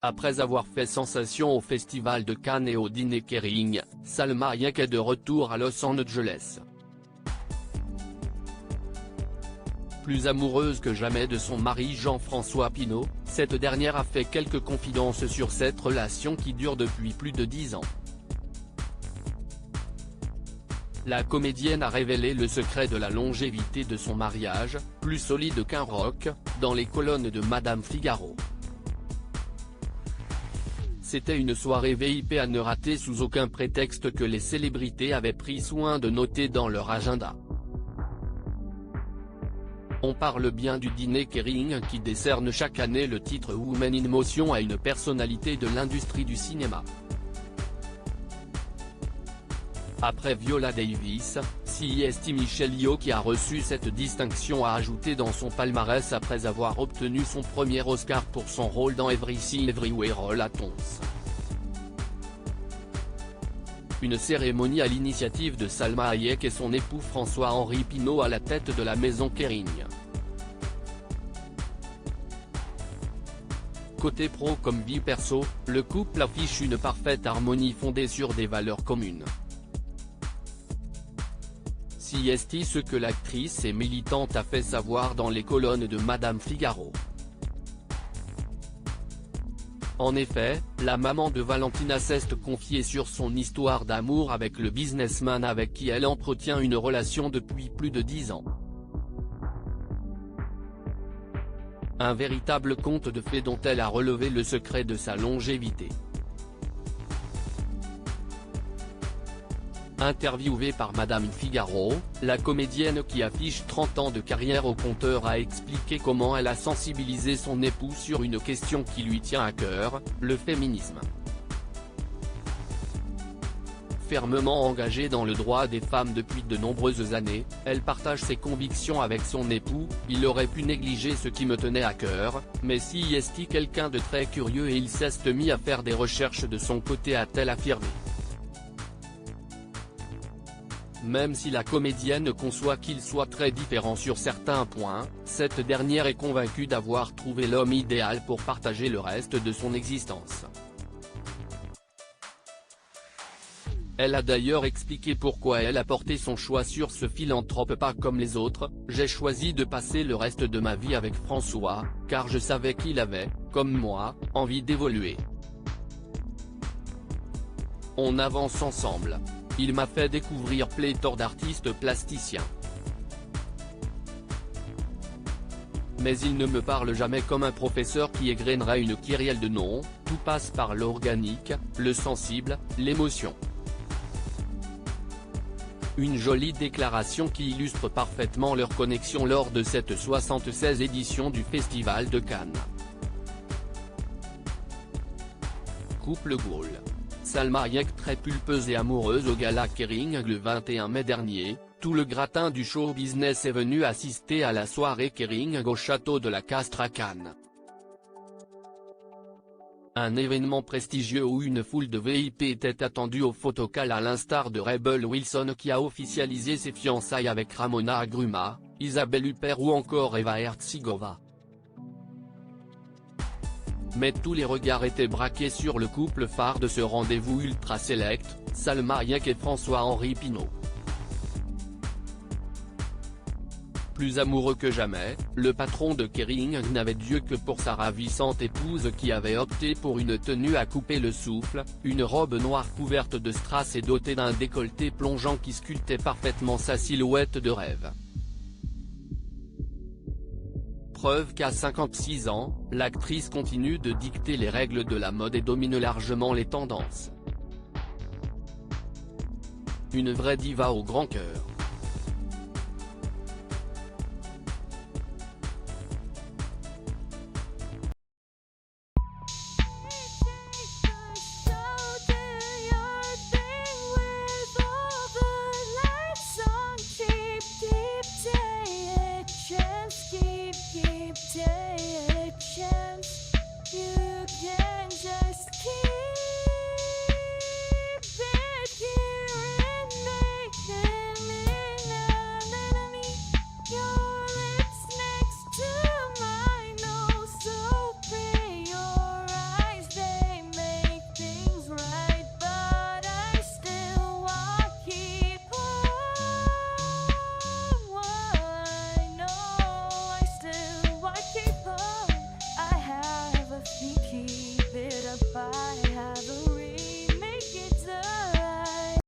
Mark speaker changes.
Speaker 1: Après avoir fait sensation au Festival de Cannes et au dîner Kering, Salma Hayek est de retour à Los Angeles. Plus amoureuse que jamais de son mari Jean-François Pinault, cette dernière a fait quelques confidences sur cette relation qui dure depuis plus de 10 ans. La comédienne a révélé le secret de la longévité de son mariage, plus solide qu'un roc, dans les colonnes de Madame Figaro. C'était une soirée VIP à ne rater sous aucun prétexte que les célébrités avaient pris soin de noter dans leur agenda. On parle bien du dîner Kering qui décerne chaque année le titre Women in Motion à une personnalité de l'industrie du cinéma. Après Viola Davis, cinéaste Michelle Yeoh qui a reçu cette distinction a ajouté dans son palmarès après avoir obtenu son premier Oscar pour son rôle dans Everything Everywhere All at Once. Une cérémonie à l'initiative de Salma Hayek et son époux François-Henri Pinault à la tête de la maison Kering. Côté pro comme vie perso, le couple affiche une parfaite harmonie fondée sur des valeurs communes. Si est ce que l'actrice et militante a fait savoir dans les colonnes de Madame Figaro. En effet, la maman de Valentina s'est confiée sur son histoire d'amour avec le businessman avec qui elle entretient une relation depuis plus de 10 ans. Un véritable conte de fées dont elle a relevé le secret de sa longévité. Interviewée par Madame Figaro, la comédienne qui affiche 30 ans de carrière au compteur a expliqué comment elle a sensibilisé son époux sur une question qui lui tient à cœur, le féminisme. Fermement engagée dans le droit des femmes depuis de nombreuses années, elle partage ses convictions avec son époux. Il aurait pu négliger ce qui me tenait à cœur, mais si est quelqu'un de très curieux et il s'est mis à faire des recherches de son côté, a-t-elle affirmé. Même si la comédienne conçoit qu'ils soient très différents sur certains points, cette dernière est convaincue d'avoir trouvé l'homme idéal pour partager le reste de son existence. Elle a d'ailleurs expliqué pourquoi elle a porté son choix sur ce philanthrope. Pas comme les autres, j'ai choisi de passer le reste de ma vie avec François, car je savais qu'il avait, comme moi, envie d'évoluer. On avance ensemble. Il m'a fait découvrir pléthore d'artistes plasticiens. Mais il ne me parle jamais comme un professeur qui égrènerait une kyrielle de noms, tout passe par l'organique, le sensible, l'émotion. Une jolie déclaration qui illustre parfaitement leur connexion lors de cette 76e édition du Festival de Cannes. Couple Goal. Salma Hayek très pulpeuse et amoureuse au gala Kering le 21 mai dernier, tout le gratin du show business est venu assister à la soirée Kering au château de la Castre à Cannes. Un événement prestigieux où une foule de VIP était attendue au photocall à l'instar de Rebel Wilson qui a officialisé ses fiançailles avec Ramona Agruma, Isabelle Huppert ou encore Eva Hertzigova. Mais tous les regards étaient braqués sur le couple phare de ce rendez-vous ultra select, Salma Hayek et François-Henri Pinault. Plus amoureux que jamais, le patron de Kering n'avait Dieu que pour sa ravissante épouse qui avait opté pour une tenue à couper le souffle, une robe noire couverte de strass et dotée d'un décolleté plongeant qui sculptait parfaitement sa silhouette de rêve. Preuve qu'à 56 ans, l'actrice continue de dicter les règles de la mode et domine largement les tendances. Une vraie diva au grand cœur.